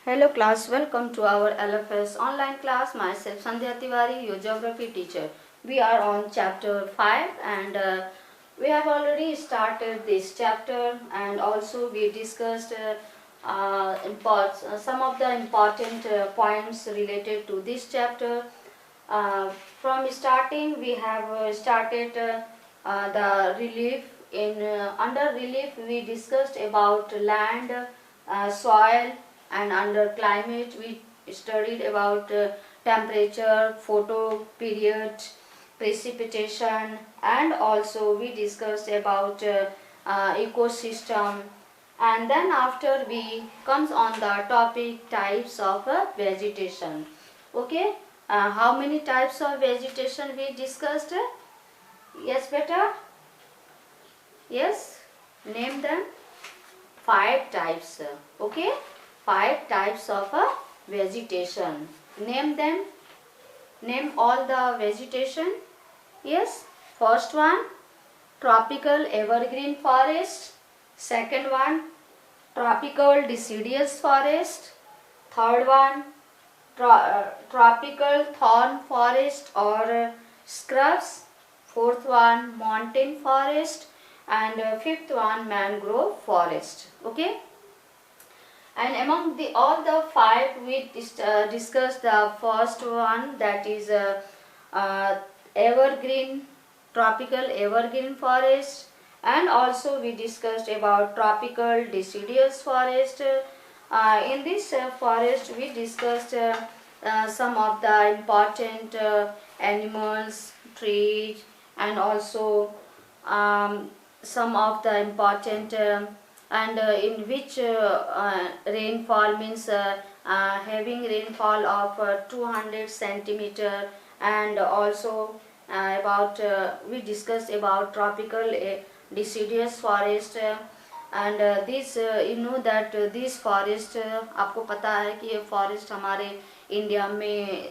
Hello class, welcome to our LFS online class. Myself Sandhya Tiwari, your geography teacher. We are on chapter 5 and we have already started this chapter, and also we discussed some of the important points related to this chapter. Uh, from starting we have started the relief. Under relief we discussed about land, soil, and under climate we studied about temperature, photo period, precipitation, and also we discussed about ecosystem. And then after we comes on the topic types of vegetation. Okay, how many types of vegetation we discussed? Yes, better. Yes, name them. 5 types. Okay, 5 types of vegetation. Name them. Name all the vegetation. Yes, first one, tropical evergreen forest. Second one, tropical deciduous forest. Third one, tropical thorn forest or scrubs. Fourth one, mountain forest. And fifth one, mangrove forest. Okay, and among all the 5 we discussed the first one, that is evergreen, tropical evergreen forest, and also we discussed about tropical deciduous forest. In this forest we discussed some of the important animals, trees, and also some of the important and in which rainfall means having rainfall of 200 centimeter. And also about we discussed about tropical deciduous forest. and this you know that this forest आपको पता है कि ये forest हमारे India में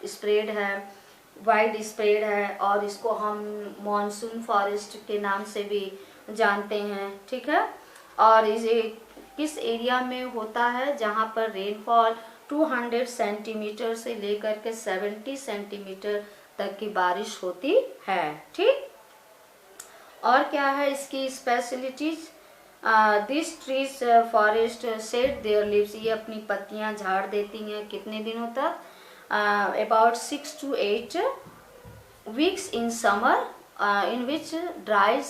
spread है, wide spread है, और इसको हम मॉनसून फॉरेस्ट के नाम से भी जानते हैं. ठीक है, और इसे किस एरिया में होता है जहाँ पर रेनफॉल 200 सेंटीमीटर से लेकर के 70 सेंटीमीटर तक की बारिश होती है. ठीक, और क्या है इसकी specialities? This trees forest shade there leaves, ये अपनी पत्तियां झाड़ देती हैं कितने दिनों तक? About 6 to 8 weeks in summer, in which dry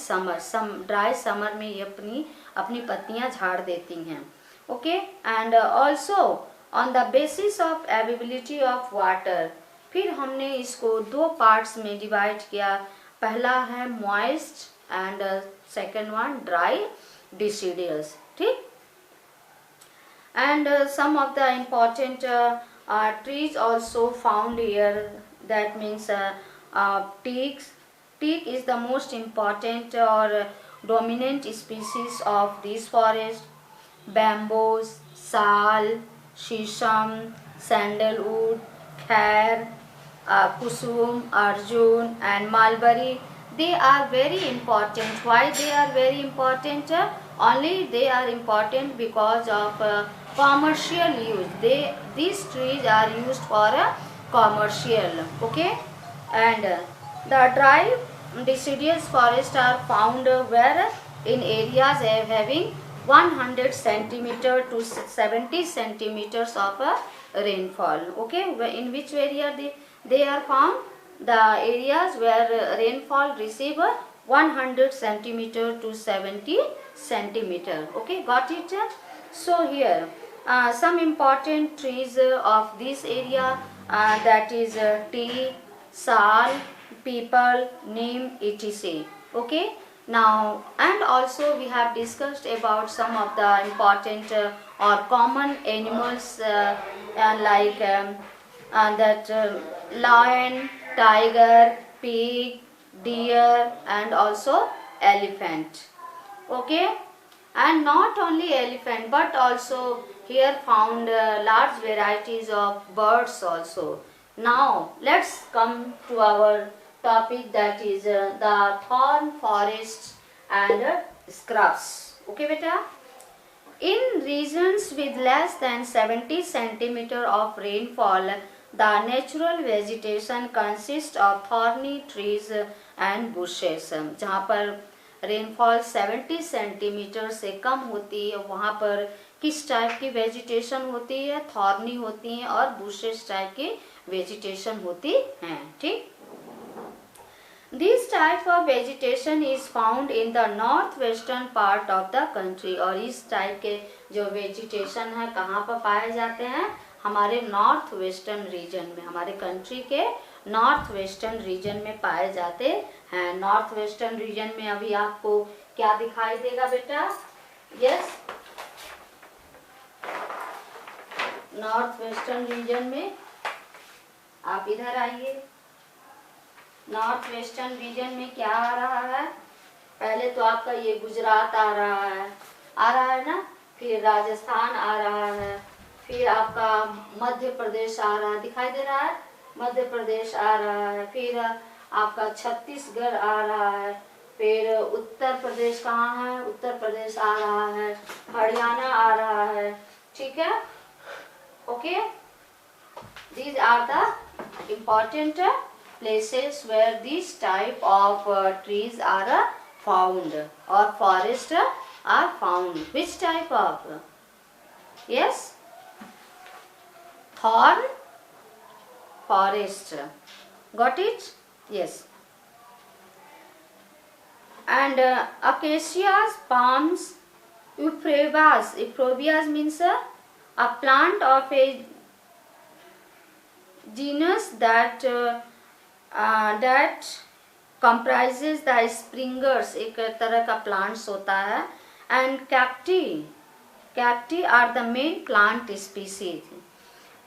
summer में ये अपनी पत्तियां झाड़ देती हैं. Okay, and also on the basis of availability of water, फिर हमने इसको 2 पार्ट्स में डिवाइड किया. पहला है moist and second one dry deciduous. ठीक, and some of the important trees also found here, that means teak. Teak is the most important or dominant species of this forest. Bamboos, sal, shisham, sandalwood, khair, kusum, arjun, and mulberry, they are very important. Why they are very important? Only they are important because of commercial use. These trees are used for commercial. Okay, and the dry deciduous forests are found where in areas having 100 centimeter to 70 centimeters of rainfall. Okay, in which area they are found? The areas where rainfall receive 100 centimeter to 70 centimeter. Okay, got it? So here some important trees of this area, that is teak, sal, peepal, neem, etc. Okay, now and also we have discussed about some of the important or common animals like that lion, tiger, pig, deer, and also elephant. Okay, and not only elephant but also here found large varieties of birds also. Now let's come to our topic, that is the thorn forests and scrubs. Okay beta, In regions with less than 70 centimeter of rainfall, the natural vegetation consists of thorny trees and bushes. जहाँ पर rainfall 70 centimetre से कम होती है वहाँ पर किस type की vegetation होती है? थॉर्नी होती हैं और बुशेस टाइप की वेजिटेशन होती हैं. ठीक. This type of vegetation is found in the northwestern part of the country. और इस टाइप के जो वेजिटेशन है कहाँ पर पाए जाते हैं? हमारे नॉर्थ वेस्टर्न रीजन में, हमारे कंट्री के नॉर्थ वेस्टर्न रीजन में पाए जाते हैं. नॉर्थ वेस्टर्न रीजन में अभी आपको क्या दिखाई देगा बेटा? यस, नॉर्थ वेस्टर्न रीजन में आप इधर आइए. नॉर्थ वेस्टर्न रीजन में क्या आ रहा है? पहले तो आपका ये गुजरात आ रहा है ना, फिर राजस्थान आ रहा है, फिर आपका मध्य प्रदेश आ रहा है, दिखाई दे रहा है, मध्य प्रदेश आ रहा है, फिर आपका छत्तीसगढ़ आ रहा है, फिर उत्तर प्रदेश कहाँ है? उत्तर प्रदेश आ रहा है, हरियाणा आ रहा है. ठीक है, okay. These are the important places where these type of trees are found or forest are found. Which type of? Yes, thorn forest. Got it? Yes. And acacias, palms, euphorbias. Euphorbias means a plant of a genus that comprises the springers. एक तरह का plants होता है. And cacti are the main plant species.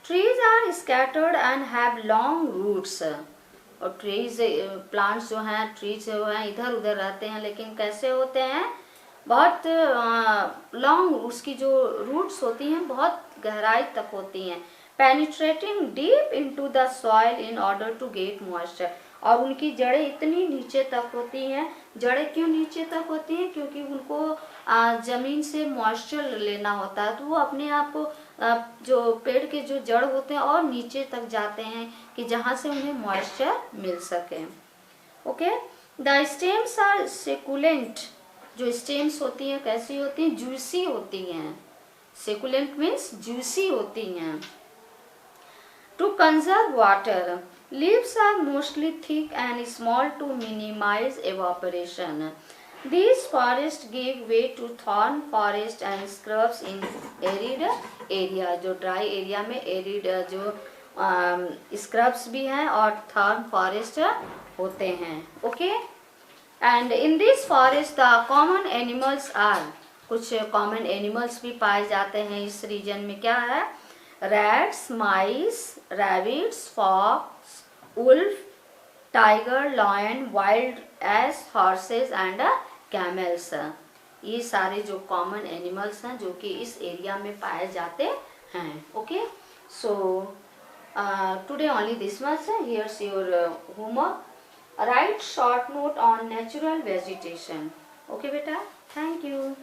Trees are scattered and have long roots. और trees plants जो हैं, trees जो हैं इधर उधर रहते हैं, लेकिन कैसे होते हैं? बहुत लॉन्ग, उसकी जो रूट्स होती हैं बहुत गहराई तक होती हैं. Penetrating deep into the soil in order to get moisture. और उनकी जड़ें इतनी नीचे तक होती हैं. जड़ें क्यों नीचे तक होती हैं? क्योंकि उनको जमीन से मॉइस्चर लेना होता है, तो वो अपने आप को जो पेड़ के जो जड़ होते हैं और नीचे तक जाते हैं कि जहाँ से उन्हें मॉइस्चर मिल सके. Okay. The stems are succulent. जो स्टेम्स होती हैं कैसी होती हैं? जूसी होती हैं. सेकुलेंट मीन्स जूसी होती हैं. To conserve water, leaves are mostly thick and small to minimize evaporation. These forests give way to thorn forest and scrubs in arid area. जो dry area में arid जो scrubs भी हैं और thorn forest होते हैं. Okay? And in this forest the common animals are, कुछ common animals भी पाए जाते हैं इस region में. क्या है? Rats, mice, rabbits, fox, wolf, tiger, lion, wild ass, horses and camels. ये सारे जो कॉमन एनिमल्स हैं जो कि इस एरिया में पाए जाते हैं. Okay. So today only this much. Here's your homework. Write short note on natural vegetation. Okay बेटा, थैंक यू.